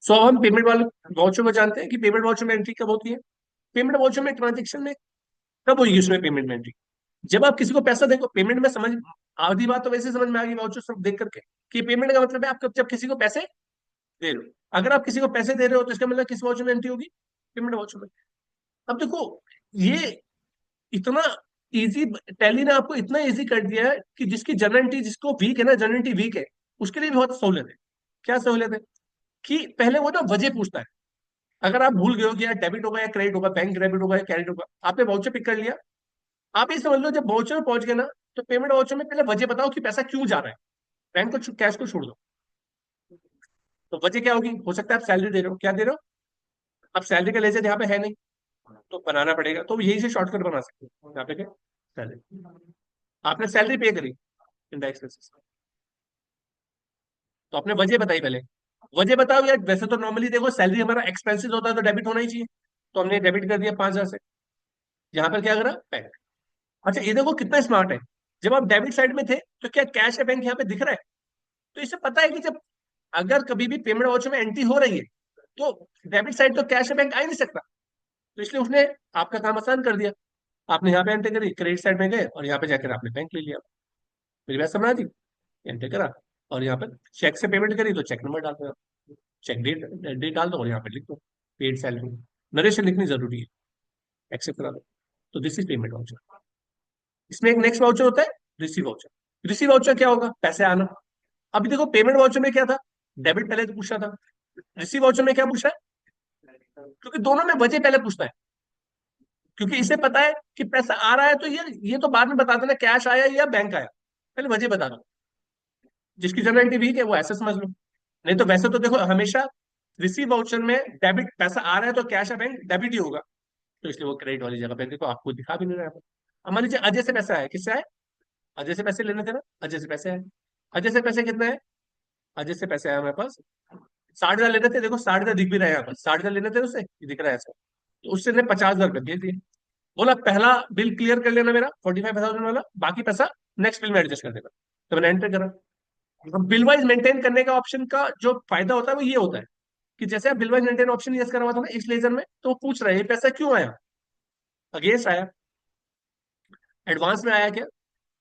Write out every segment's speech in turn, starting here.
सो अब हम पेमेंट वाले वाउचर में जानते हैं कि पेमेंट वाउचर में एंट्री कब होती है। पेमेंट वाउचर में ट्रांजेक्शन में कब होगी उसमें पेमेंट में एंट्री, जब आप किसी को पैसा देखो। पेमेंट में समझ, आधी बात तो वैसे समझ में आ गई वाउचर सब देख करके, कि पेमेंट का मतलब है आप जब किसी को पैसे दे रहे हो। अगर आप किसी को पैसे दे रहे हो तो इसका मतलब किस वाउचर में एंट्री होगी, पेमेंट वाउचर में। अब देखो, ये इतना इजी, टैली ने आपको इतना इजी कर दिया है कि जिसकी जर्नलिटी, जिसको वीक है ना, जर्नलिटी वीक है, उसके लिए भी बहुत सहूलियत है। क्या सहूलियत है कि पहले वो ना वजह पूछता है। अगर आप भूल गए हो कि यार डेबिट होगा या क्रेडिट होगा, बैंक डेबिट होगा या क्रेडिट होगा, आपने वाउचर पिक कर लिया, आप ये समझ लो जब वाउचर में पहुंच गए ना, तो पेमेंट वाउचर में पहले वजह बताओ कि पैसा क्यों जा रहा है। बैंक को, कैश को छोड़ दो। तो वजह क्या होगी, हो सकता है आप सैलरी दे रहे हो, क्या दे रहे हो, अब सैलरी का लेजर यहाँ पे है नहीं, तो बनाना पड़ेगा। तो यही से शॉर्टकट बना सकते हो यहाँ पे, क्या, सैलरी। आपने सैलरी पे करी इंडायरेक्ट एक्सपेंसेस, तो आपने वजह बताई पहले। वजह बताओ यार, वैसे तो नॉर्मली देखो सैलरी हमारा एक्सपेंसिस होता है तो डेबिट होना ही चाहिए, तो हमने डेबिट कर दिया 5,000 से। यहाँ पर क्या करा, बैंक। अच्छा ये देखो कितना स्मार्ट है, जब आप डेबिट साइड में थे तो क्या कैश या बैंक यहाँ पे दिख रहा है, तो इसे पता है कि जब अगर कभी भी पेमेंट वाउचर में एंट्री हो रही है तो डेबिट साइड तो कैश या बैंक आ ही नहीं सकता, तो इसलिए उसने आपका काम आसान कर दिया। आपने यहाँ पे एंटर करी, क्रेडिट साइड में गए और यहाँ पे जाकर आपने बैंक ले लिया। मेरी बात समझा दी, एंटर करा और यहाँ पर चेक से पेमेंट करी तो चेक नंबर डाल दो, चेक डेट डेट डाल दो और यहाँ पे लिख दो पेड सैलरी। नरेशन लिखनी जरूरी है, एक्सेप्ट करा दो। तो दिस इज पेमेंट वाउचर। इसमें एक नेक्स्ट वाउचर होता है, रिसीव वाउचर। रिसीव वाउचर क्या होगा, पैसे आना। अभी देखो पेमेंट वाउचर में क्या था, डेबिट पहले तो पूछा था, रिसीव वाउचर में क्या पूछा है, क्योंकि दोनों में वजह पहले पूछता है, क्योंकि इसे पता है कि पैसा आ रहा है तो ये तो बाद में बता देना कैश आया या बैंक आया, पहले वजह बता दो। जिसकी जनरलिटी वीक है वो ऐसे समझ लो। नहीं तो वैसे तो देखो हमेशा रिसीव वाउचर में डेबिट, पैसा आ रहा है तो कैश या बैंक डेबिट ही होगा, तो इसलिए वो क्रेडिट वाली जगह पे देखो आपको दिखा भी नहीं रहा है। अब मान लीजिए अजय से पैसा है, किससे है, अजय से पैसे लेने थे ना, अजय से पैसे है। अजय से पैसे कितने हैं, अजय से पैसे आए हमारे पास 60,000 लेने थे, देखो 60,000 दिख भी रहे हैं यहाँ पर, 60,000 लेने थे उससे, ये दिख रहा है ऐसा। तो उससे ने 50,000 रुपये भेज दिए। बोला पहला बिल क्लियर कर लेना मेरा 45,000 वाला, बाकी पैसा नेक्स्ट बिल में एडजस्ट कर देना। तो मैंने एंटर करा। अब बिल वाइज मेंटेन करने का ऑप्शन का जो फायदा होता है वो ये होता है कि जैसे आप bill wise maintain option yes करवा था ना इस लेजर में, तो वो पूछ रहा है ये पैसा क्यों आया, अगेंस्ट आया, एडवांस में आया क्या,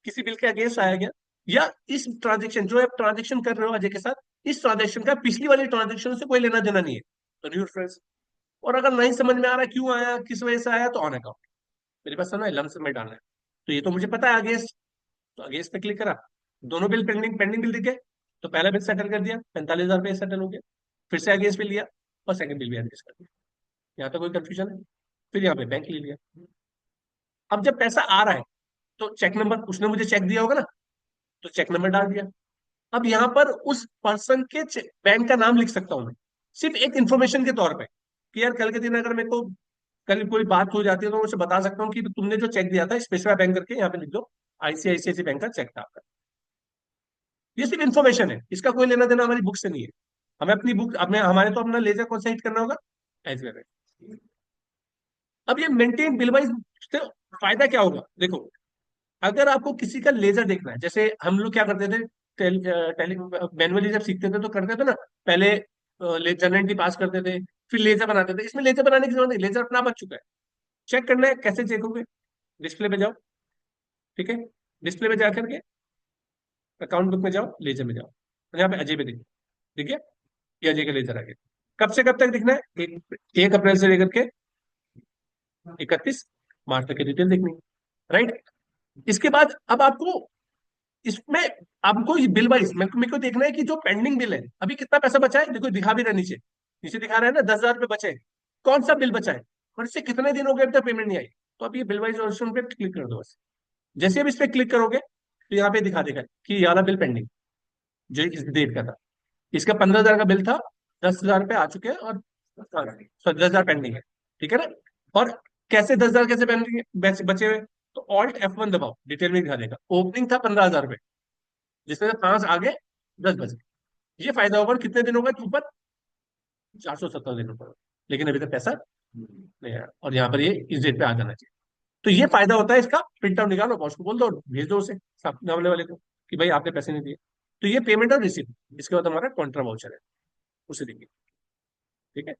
किसी बिल के अगेंस्ट आया क्या, या इस ट्रांजेक्शन जो आप ट्रांजेक्शन कर रहे हो अजय के साथ, इस ट्रांजेक्शन का पिछली वाली ट्रांजेक्शन से कोई लेना देना नहीं है, तो न्यू रेफरेंस। और अगर नहीं समझ में आ रहा है क्यों आया, किस वजह से आया, तो ऑन अकाउंट। मेरे पास है ना लमसम में डालना है, तो ये तो मुझे पता है अगेंस्ट, तो अगेंस्ट पे क्लिक करा। दोनों बिल पेंडिंग, पेंडिंग बिल दिखे, तो पहला बिल सेटल कर दिया, 45,000 रुपये सेटल हो गया। फिर से अगेंस्ट बिल लिया और सेकंड बिल भी एडजस्ट कर दिया। यहाँ तो कोई कंफ्यूजन है। फिर यहाँ पे बैंक ले लिया। अब जब पैसा आ रहा है तो चेक नंबर, उसने मुझे चेक दिया होगा ना, तो चेक नंबर डाल दिया। अब यहाँ पर उस पर्सन के बैंक का नाम लिख सकता हूँ मैं, सिर्फ एक इंफॉर्मेशन के तौर पे, कि यार कल के दिन अगर मेरे को कल कोई बात हो जाती है तो मैं उसे बता सकता हूँ कि तुमने जो चेक दिया था स्पेसिफाई बैंक करके यहाँ पे लिख दो, आईसीआईसीआई बैंक का चेक था आपका। ये सिर्फ इन्फॉर्मेशन है, इसका कोई लेना देना हमारी बुक से नहीं है। हमें अपनी बुक, अपने हमारे तो अपना लेजर कौन सा हिट करना होगा, एसबीआई। अब ये मेंटेन बिल वाइज से फायदा क्या होगा, देखो अगर आपको किसी का लेजर देखना है, जैसे हम लोग क्या करते थे, टेली मैनुअली जब सीखते थे तो करते थे ना, पहले जनरल एंट्री पास करते थे, फिर लेजर बनाते थे। इसमें लेजर बनाने की जरूरत नहीं, लेजर अपना बन चुका है। चेक करना है, कैसे चेक होगे, डिस्प्ले पे जाओ, ठीक है, डिस्प्ले पे जाकर के अकाउंट बुक में जाओ, लेजर में जाओ, और यहाँ पे अजय पे देखो, ठीक है, ये अजय का लेजर आ गया। कब से कब तक दिखना है, 1 अप्रैल से लेकर के 31 मार्च तक की डिटेल देखनी है, राइट। इसके बाद अब आपको इसमें, आपको ये बिल वाइज मेरे को देखना है कि जो पेंडिंग बिल है अभी कितना पैसा बचा है, देखो दिखा भी रहा है नीचे, नीचे दिखा रहा है ना 10,000 रुपये बचे हैं। कौन सा बिल बचा है और इससे कितने दिन हो गए अभी तक पेमेंट नहीं आई, तो आप ये बिल वाइज ऑप्शन पे क्लिक कर दो बस। जैसे अब इस पे क्लिक करोगे तो यहाँ पे दिखा देगा कि ये वाला बिल पेंडिंग, जो इस डेट का था, इसका 15,000 का बिल था, 10,000 रुपये आ चुके हैं और 10,000 पेंडिंग है, ठीक है ना। और कैसे 10,000 कैसे पेंडिंग है, बचे हुए, तो ऑल्ट F1 दबाओ, डिटेल में दिखा देगा। ओपनिंग था 15,000 रुपये, जिसमें से 5 आगे 10 बचे। ये फायदा होगा, कितने दिन होगा ऊपर, 470 दिन ऊपर, लेकिन अभी तक पैसा नहीं आया, और यहाँ पर ये इस डेट पे आ जाना चाहिए। तो ये फायदा होता है इसका, प्रिंट आउट निकालो, बॉस को बोल दो, भेज दो उसे सामने वाले को कि भाई आपने पैसे नहीं दिए। तो ये पेमेंट और रिसीट, इसके बाद हमारा कॉन्ट्रा वाउचर है, उसे देखिए। ठीक है।